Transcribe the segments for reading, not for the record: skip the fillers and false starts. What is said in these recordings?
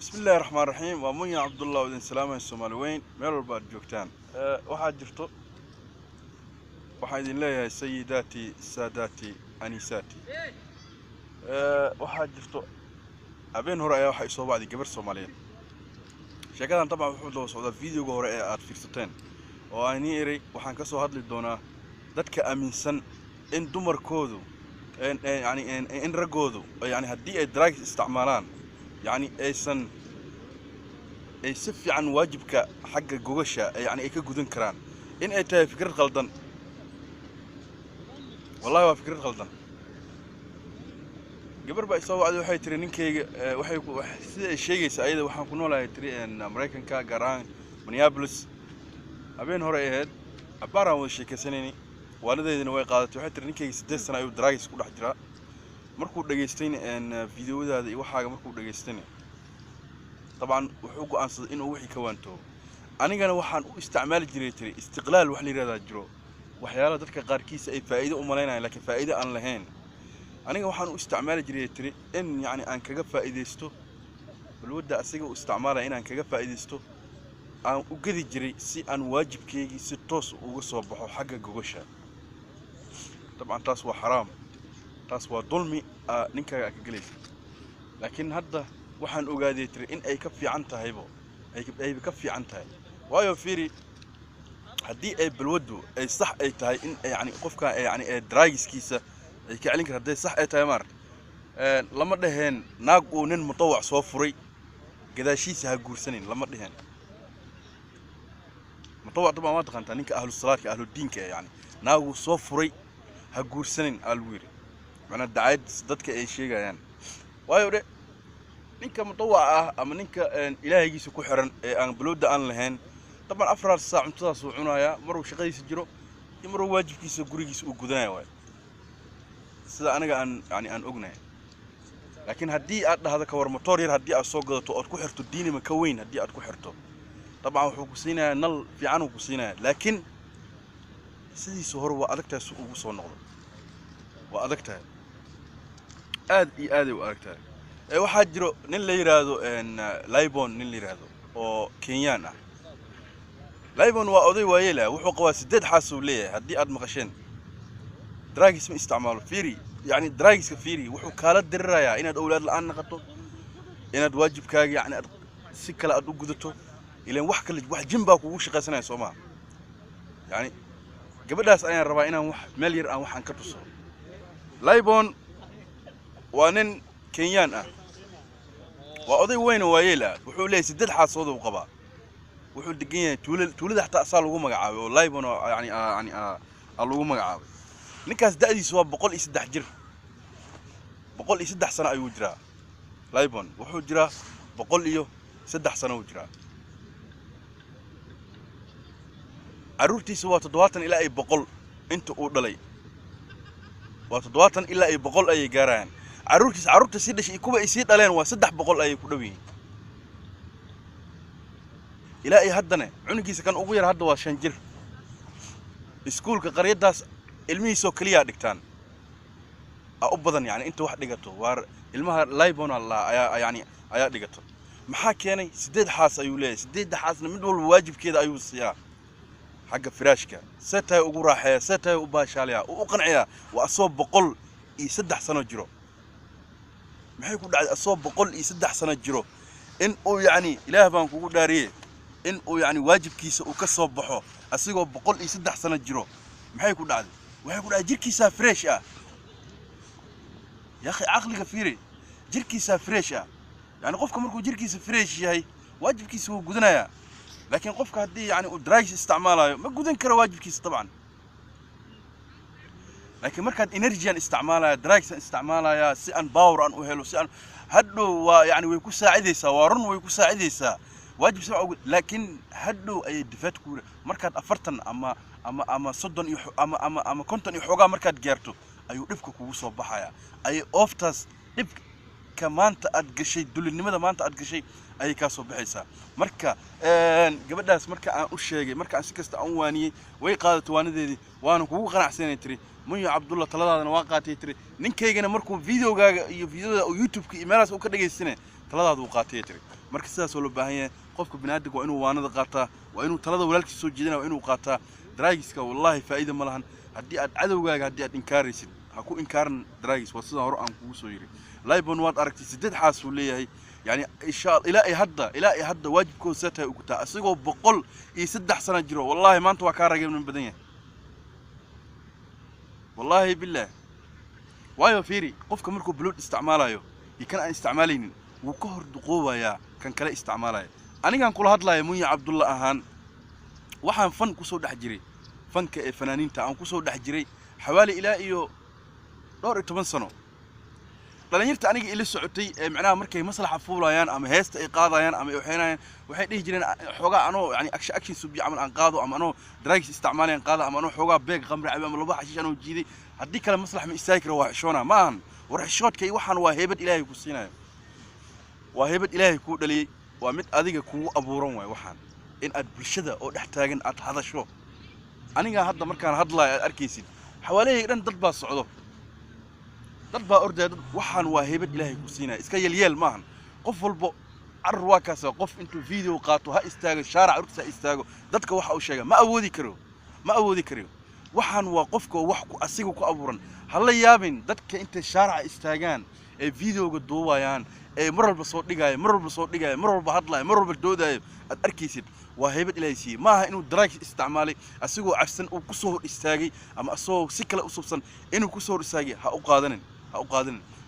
بسم الله الرحمن الرحيم ومنيا عبد الله ودين سلامة الصوماليين ميل بعد جوكتان واحد جرتو واحد الله يا سيداتي ساداتي أنيساتي واحد جرتو أبين هراء واحد يصوب بعد جبر الصوماليين شكلها طبعا وحول لو صعود فيديو هراء فرصتين وأني إري وحن كسو هاد للدونا دتك أمين سن إن دمر كودو يعني إن رجودو يعني هدي دراج استعمالان يعني أيسن أي سفي عن واجبك حق جوجشة يعني إيك جودن كران إن أنت فكرة غلطان والله هو فكرة غلطان قبل بقى يسوي على وحي ترينين كي وحي شيء سعيد وحنا كنا ولا تري إن أمريكان كجران منيابلس أبين هراء هاد عبارة عن شيء كسنيني والدي إنه قالت وحي ترينين كي 6 سنة أيو دراجس كل حجرة مركو دقيستين إن فيديو هذا أي حاجة مركو دقيستين طبعا وحوق أنصد إنه وحي كوانتو أنا وحن استعمال جريتري استقلال وحلي هذا الجرو وحياله ذلك قاركيس أي فائدة أمالينا لكن فائدة أن لهين أنا وحن استعمال جريتري إن يعني أن كجف فائدته بالود أسيجو استعماله إن كجف فائدته أن وجد جري سي أن واجب كي ستوس وصبحه حق جوجشة طبعا تاسوا حرام تاسوا ظلمي نكا كجليس لكن هذا وحن أوجادي تري إن أي كفي عنتها هيبو أي بكفي عنتها وايو فيري هدي أي بالودو أي صح أي تهاي إن يعني قفك يعني درايس كيسة أي كعلنك هدي صح أي تهاي مار لما دهين ناقو نن مطوع صوفري كذا شيء سهجور سنين لما دهين مطوع طبعا ما تقنت إنك أهل الصلاة كأهل الدين يعني ناقو صوفري هجور سنين الويري معناه الدعاية صدتك أي شيء يعني وايو ده ninka mutawaa ama ninka ilaahigiisa ku xiran ee aan balooda aan lahayn taban afar saac cuntadas uu cunaya maruu shaqadiisa jiro iyo maruu waajibkiisa gurigiisa uu gudanayo way sida aniga aan ognahay laakiin hadii aad dhahdo ka war motor yar hadii aad soo gadato oo ku xirto diinima ka weyn hadii aad ku xirto taban wuxuu ku siinayaa nal fiican uu ku siinayaa laakiin sidiisa hor waa adagtaas ugu soo noqdo waa adagtahay aad iyo aad u adagtahay waxaa jiro nin la yiraahdo Laybon nin la yiraahdo oo Kenyan ah Laybon waa oday waayela wuxuu qabaa 8 xaas uu leeyahay hadii aad maqasheen drugs ma isticmaalo fiiri yani drugs ka fiiri wuxuu kala dirirayaa inaad awlaad la'aan noqoto inaad waajibkaaga yani si kala aad u gudato ileen wax kale wax jimba kugu shaqaysanaya Soomaa yani gabadhaas ayaan rabaa inaan wax meel yar aan waxan ka tuso Laybon waa nin Kenyan ah وأضي وين وايلا وحول لي سدد حاصود وقبا وحول دقيقة تولد حتى أصل وقوم مقعاوي والله يبون يعني اللوقوم مقعاوي نكاس دادي سوا بقول يسد حجر بقول يسد حسن أي وجرا لا يبون وحول جرا بقول إيوه سد حسن وجرا عرورتي سوا تدواتن إلى أي بقول أنتوا أودلي وتدواتن إلى أي بقول أي جاران عروت سيدش يكوب يسيد علينا وسدح بقول أي كلوي إلى أي هدنا عنقي كان أغير هذا وشنجر سكول كقرية داس علمي سوكليا دكتان أبدا يعني أنت واحد دقته وار المها لايبون الله يعني أيا دقته محاك يعني سديد حاس أيولي سديد حاس من دول واجب كذا أيو السياق حق فراشك ستة أقراحة ستة أباشاليا وأقنعيا وأصوب بقول يسدح سنة جرو maxay ku dhacay asoo 103 sano jiro in uu yaani ilaah baan kugu dhaariyay in uu yaani waajibkiisa uu ka soo baxo asigoo 103 sano jiro maxay ku dhacday waxay ku dhacay jirkiisa fresh ah ya akhi aqliga fiiri jirkiisa fresh ah yaani qofka markuu jirkiisa fresh yahay waajibkiisa uu gudanaya laakiin qofka hadii yaani uu drugs isticmaalayo ma gudan karo waajibkiisa طبعا لكن مركز إنرجيان استعمالها دراكس استعمالها سئن باور أن أهله سئن هدو يعني ويكون ساعدي سوارن ويكون ساعدي سا واجب سوا لكن هدو أي دفات كور مركز أفرتن أما صدن أما كنتن يحوجا مركز جرتو أيو رفك كوسو بحياة أي أوفتاس رفك كمان تأدق شيء دول النمذا ما تأدق شيء أي كاسو بحيسا مركا قبل داس مركا أشياء مركا أسكست أواني ويقادت واندي وأنا كوكو قناع سنة تري منيا عبد الله طلال أنا واقعتي تري نين كيجنا مركو فيديو أو يوتيوب كإيميلات أو كده جالسين taladaadu qaatay tiri marka sidaas oo loo baahan yahay qofka binaadamka waa inuu waanada qaataa waa inuu talada walaalkiisa soo jeedinaa waa inuu qaataa draagiska wallahi faa'iido ma lahan haddii aad cadowgaaga haddii aad inkaaraysid ha ku inkaaran draagis waa sida hore aan kugu soo yiri laybon waad aragtay 8 xaas uu leeyahay يعني إن شاء الله إلى هدا واجب كون ساتها وكتا أصيغو بقول يسدح سنة جرو والله ما أنتوا كارجة من بدنيا والله بالله وايو فيري قف كمركو بلود استعمالها يو يكن استعمالين وكهر دقوة يا كان كلا استعمالها أنا كان كل هاد لا يموني عبد الله أهان وحن فن كسو دحجري فن كفنانين تاعون كسو دحجري حوالي إلى إيو دور 8 سنة dhalinyarta aniga ila socotay macnaha markay maslaxa fuulayaan ama heesta ay qaadayaan ama waxay dhihi jireen xogaa anoo yani action subi amal aan qaado ama anoo drugs isticmaalayaan qaado ama anoo xogaa beeg qamri ama laba xashiish anoo jiiday haddii kale maslax ma istaagi karo waa xishoona ma ahan war xishoodkay waxaan waa heebad ilaahay ku siinayo waa heebad ilaahay ku dhaliyay waa mid adiga kugu abuuran way waxaan in aad bulshada oo dhex taagan aad hadasho aniga hadda markaan hadlayo aad arkaysid xawaalayay dhan dad baa socdo dad baa ordaad waxaan waa heebad ilaahay ku siinay iska yeel maahan qof walbo arr waa kaas qof intuu video qaato ha istaago shaaric urta istaago dadka waxa uu sheegay ma awoodi karo waxaan waa qofka wax ku asiga ku abuuran hala yaabin dadka inta shaaric istaagaan ee videoga duubayaan ee mar walba soo dhigay mar walba hadlay mar walba doodayo aad arkaysid waa heebad ilaahay si maaha inuu drugs isticmaalay asigoo afsan uu ku soo istaagay ama asoo si kale u subsan inuu ku soo istaagay ha u qaadanin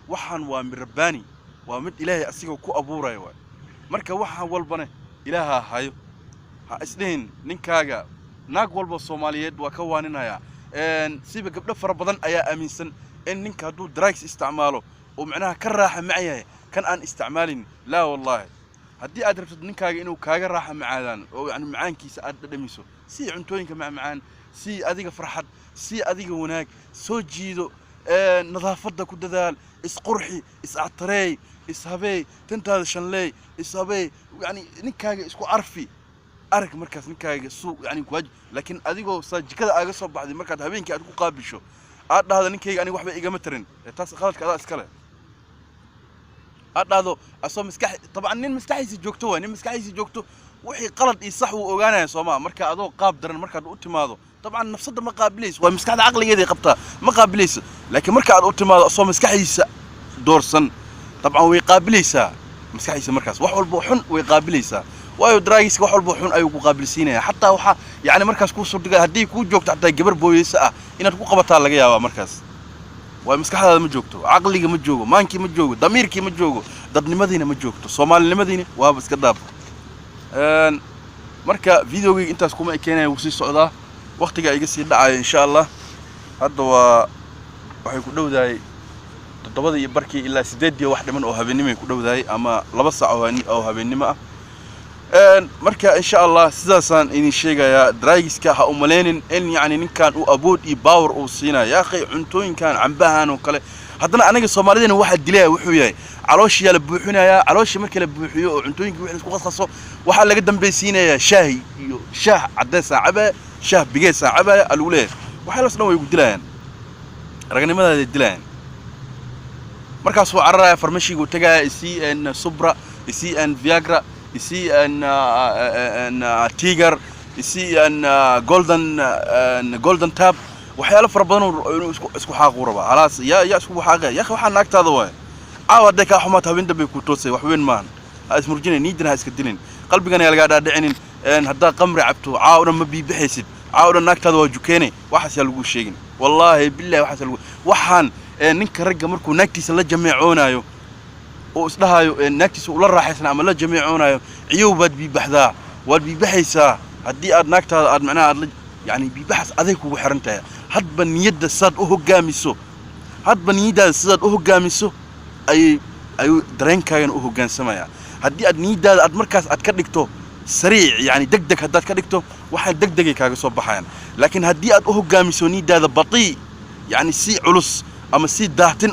waxaan waa mirbaani waa mid ilaahay asigoo ku abuuray way marka waxaan walbana ilaaha hayo ha isdeen ninkaaga naag walba Soomaaliyeed waa ka waaninaya siba gabdho fara badan ayaa aaminsan in ninka haduu drugs isticmaalo oo macnaha ka raaxa macayahay kan aan isticmaalin la wallahi haddii aad rabtid ninkaaga inuu kaaga raaxa macaadaan oo yani macaankiisa aad dhadhamiso si cuntooyinka macaan si adiga farxad si adiga wanaag soo jiido نظافة كدال إسقرحي إسعتري إسهبي تنتهي شنلي إسهبي يعني نكاجي إسكو عرفي أرك مركز نكاجي سوق يعني كواج لكن أديكو صاج كذا أقصى بعد مركز هبين كي أديكو قابل شو هذا نكاجي يعني واحد إيجا مترن تاس خالد كذا إسكاله هذا أصلا مسكح طبعا نين مسكحي سجوكتو نين مسكحي سجوكتو وحي قلد يصحوا وأجانا يا سوما مركز أدو قاب درن مركز أوتي ماذا طبعا نفسده ما قابليس ومسكحة عقلي يدي قبطها ما قابليس لكن مركز الأوتوما أصلا مسكحيس دورسن طبعا ويقابليسها مسكحيس مركز وحول بوحن ويقابليسها وايو درايس وحول بوحن أيو قابلسينها حتى وحا يعني مركز كو صدق هدي كو جوكت حتى جبر بويسا إن تكو قبطها لقيا مركز ومسكحة هذا مجوكتو عقلي مجوكو مانكي مجوكو ضميركي مجوكو ضدني مدينة مجوكتو صومالي مدينة وابس كذاب مركز فيديوغي انت سكو ما كان وسي سعودة وقتك يقصي دعاء إن شاء الله هذا وحيكون دوذاي تضبط يبركي إلا سديد واحدة من أوهابيني يكون دوذاي أما لبص أوهابيني ما مركا إن شاء الله سداسان إني شيء يا درايس كها أملين إن يعني إن كان أبود يباور أو سينا يا أخي عنتوين كان عم بهان وكله هذنا أنا الصوماليين واحد دليل وحوياي عروش يلبوحنا يا عروش مركا يلبوحيو عنتوين واحد خاصة واحد لقدم بيسينا يا شاهي شاه عدس عبا شاه بيجيس عبا الأولاد وحلا سنو يقول دلان رجعني ماذا الدلان مركز هو عرّا فرمشي يقول تجا يسي إن صبرا يسي إن فياجرا يسي إن تيجر يسي إن جولدن تاب وحيلا فربنا اسكو حاجة غربة خلاص يا اسكو حاجة يا أخي وحنا نكتة ضوء عاود ديك أحمد هبين دبي كوتوسي وحوين مان اسمه رجينا نيدنا هاسكدين قلبي كان يلقى داعين إن هذا قمر عبتو عاود ما بيحسب عاود نكتة ضوء جوكيني واحد يلقو شيء والله بالله واحد يلقو وحن نك رجع مركو نكتيس الله جميعونا يو وإصلها يو نكتيس ولا راح يسنا عمل الله جميعونا يو عيوبات بيبحذا والبيبحثا هدي أد نكتة أد معناه أد يعني بيبحث أذيك وحرنتها هاد بنيد الصاد أهو جامسو هاد بنيد الصاد أهو جامسو أي درين كاين أهو جان سمايا هدي أد نيد أد مركز أد كدكتو سريع يعني دق هدات كدكتو واحد دق كاجو صباحين لكن هدي أد أهو جامسو نيد هذا بطيء يعني سي علوس أما سي داهتن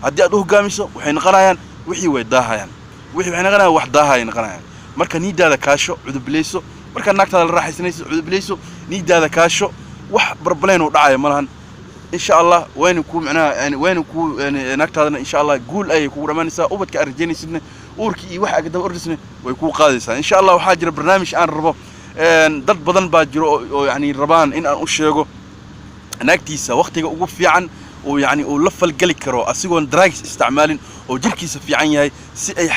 هدي أد أهو جامسو وحين قرايان وحي ويداهيان وحي حين قرايان وحداهين قرايان مركز نيد هذا كاشو عذ بليسو marka naagta la raaxaysanayso cudublayso niidaada kaasho wax barbaleen oo dhacay malahan insha Allah waynu ku macnaa yani waynu ku naagtaadana insha Allah guul ay ku dhamaanaysaa ubadka arjeenaysidna uurkii iyo waxa agdaba ordisna way ku qaadaysaa insha Allah waxa jira barnaamij aan rabo dad badan baa jiro oo yani rabaan in aan u sheego naagtiisa waqtiga ugu fiican oo yani oo la falgali karo asigoon drugs isticmaalin oo jirkiisa fiican yahay si ay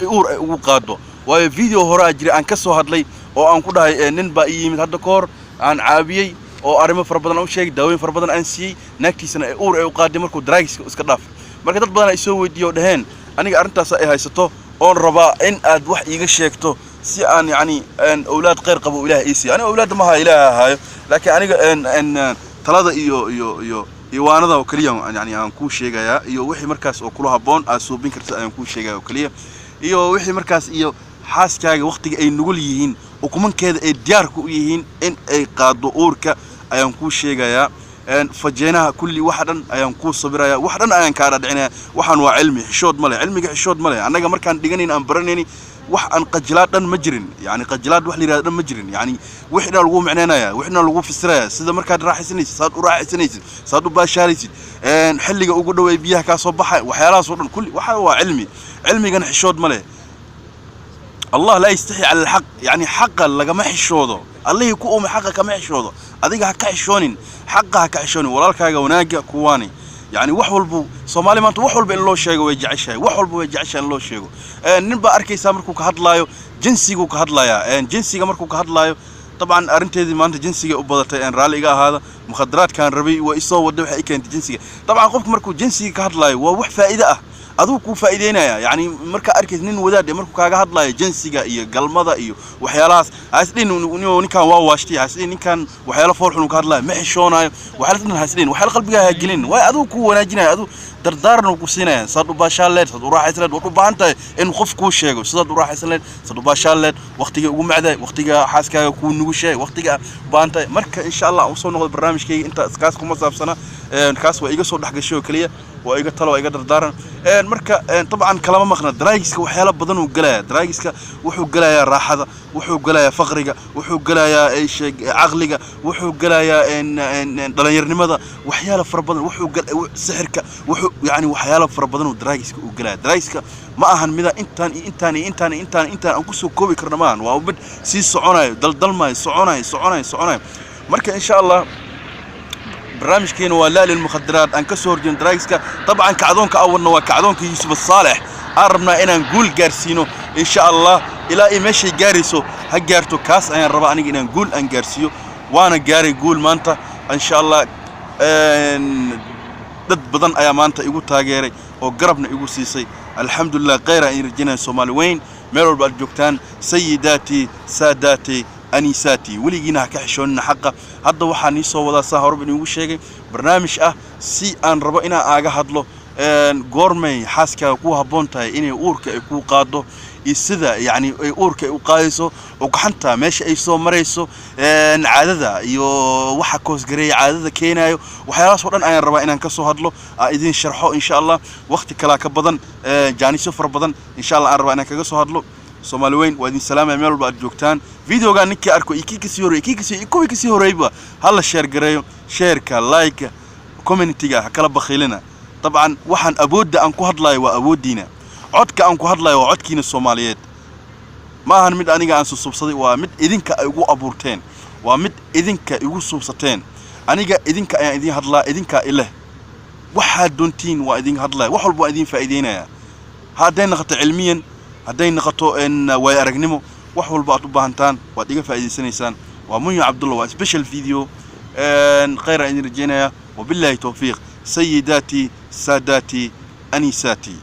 uur ay ugu qaado waayo video hore jira aan ka soo hadlay oo aan ku dhahay nin baa yimid hadda koor aan caabiyay oo arrimo fara badan u sheegay daawooyin fara badan aan siiyay naagtiisana ay uur ay u qaaday markuu drugs iska dhaaf marka dad badan ay soo weydiiyo dhaheen aniga arintaas ay haysato oo rabaa in aad wax iiga sheegto si aan yani awlaad qeyr qabo ilaahay iisi aniga awlaad ma ha ilaahay haayo laakiin aniga talada iyo waanada oo kaliya yani aan ku sheegaya iyo wixii markaas oo kula haboon aad suubin karto aan ku sheegaya oo kaliya iyo wixii markaas iyo xaaskaaga waqtiga ay nugul yihiin ukumankeeda ay diyaar ku yihiin in ay qaado uurka ayaan ku sheegaya fajeenaha kulli wax dhan ayaan ku sabiraya wax dhan ayaan ka dhadhinaya waxaan waa cilmi xishood male cilmiga xishood male anaga markaan dhiganin aan baranayni wax aan qajlaad dhan ma jirin yani qajlaad wax liiraad dhan ma jirin yani wixna lagu macneynaya wixna lagu fasiraya sida markaad raaxaysanaysid saad u raaxaysanaysid saad u baashaaraysid xilliga ugu dhaweey biyaha ka soo baxay waxyaalahaas oo dhan kulli waxa waa cilmi cilmigan xishood male الله لا يستحي على الحق يعني حقا لقما حشوده الله يكون حقا كما حشوده أديك هكحشونين حقا هكحشونين ولالك هاي وناقة كواني يعني وحول بو صومالي ما أنت وحول بين الله شيء ويجعش هاي وحول بو يجعش الله شيء نبى أركي سامركو كهدلايو جنسيكو كهدلايا جنسي كمركو كهدلايو طبعا أرنتي ما أنت جنسي أبضتي أن رالي هذا مخدرات كان ربي وإصابة ودوحة إيه كانت جنسي طبعا قفك مركو جنسي كهدلايو ووح فائدة aduu ku faa'iideynaya yani marka arkay nin wadaad markuu kaaga hadlayo jinsiga iyo galmada iyo waxyaalahaas asdin ninkan waa waashti asdin ninkan waxyaalo fool xun ka hadlayo ma xishoonayo waxaaladan hasdin waxaal qalbigaaga gelin way aduu ku wanaajinayo aduu dardaarna ku siinaya sad u baashaaleed sad u raaxaysan u baahantay in qof ku sheego sad u raaxaysan sad u baashaaleed waqtiga ugu macday waqtiga xaaskaaga ku nugushay waqtiga baahantay marka insha Allah u soo noqdo barnaamijkayga inta iskaas kuma saabsana kaas waa iga soo dhaxgasho kaliya waa iga talo iga dardaaran marka طبعا كلام مقنا درايسك وحياله بدن وقلايا درايسك وحو قلايا راحه وحو قلايا فقرقه وحو قلايا اي شيء عقلقه وحو قلايا ان دليرنمده وحياله فربدن وحو سحرك وحو يعني وحياله فربدن ودرايسك وقلايا درايسك ما اهن ميدا انتان ان كسو كوبي كرنمان waa mid si soconayo daldalmay soconayo marka insha Allah برنامجكين ولا للمخدرات أن كسر جن درايسكا طبعا كعدونك أولنا وكعدونك يوسف الصالح أربنا إن نقول جارسينو إن شاء الله إلى إمشي جارسو هجارتو كاس أنا ربع أني إن نقول أن جارسيو وأنا جاري قول مانتا إن شاء الله ضد بدن أيام مانتا يقول تاجري وقربنا يقول سيسي الحمد لله غير إن رجينا الصومالي وين ميرو بالجوكتان سيداتي ساداتي أنيساتي وليجينا كحشون حقه هذا وحني صوّدا سهر بني وشيء برنامج سي أن ربنا أجا هذلو قرمي حاسك كوها بونتا إني أورك يكو قادو السذا يعني أورك يقايسو وكحنتا ماشي أيسو مريسو عادة يو وحكوس جري عادة كينايو وحياس ورن أنا ربنا نكسو هذلو إذن شرحه إن شاء الله وقت كلا كبدن جاني سفر بدن إن شاء الله ربنا نكسو هذلو Somaliweyn waa idin salaam meel walba aad joogtaan videoga ninkii arko ikii kasi horeyba hal share gareeyo shareka like community-ga kala bakhiilina طبعا waxaan awoodda aan ku hadlayo waa awoodiina codka aan ku hadlayo waa codkiina Soomaaliyeed ma ahan mid aniga aan subsaday waa mid idinka ay ugu abuurteen waa mid idinka igu subsateen aniga idinka ayaan idin hadlaa idinka ilaa waxa doontiin waa idin hadlaa wax walba idin faa'iideynaya hadday noqoto cilmiyan hadday noqoto in way aragnimo wax walba aad u baahantaan waad iga faa'iideysanaysaan waa Munyo Cabdulla waa special video khayra in rajeenaya wabillahi tawfiiq سيداتي ساداتي أنيساتي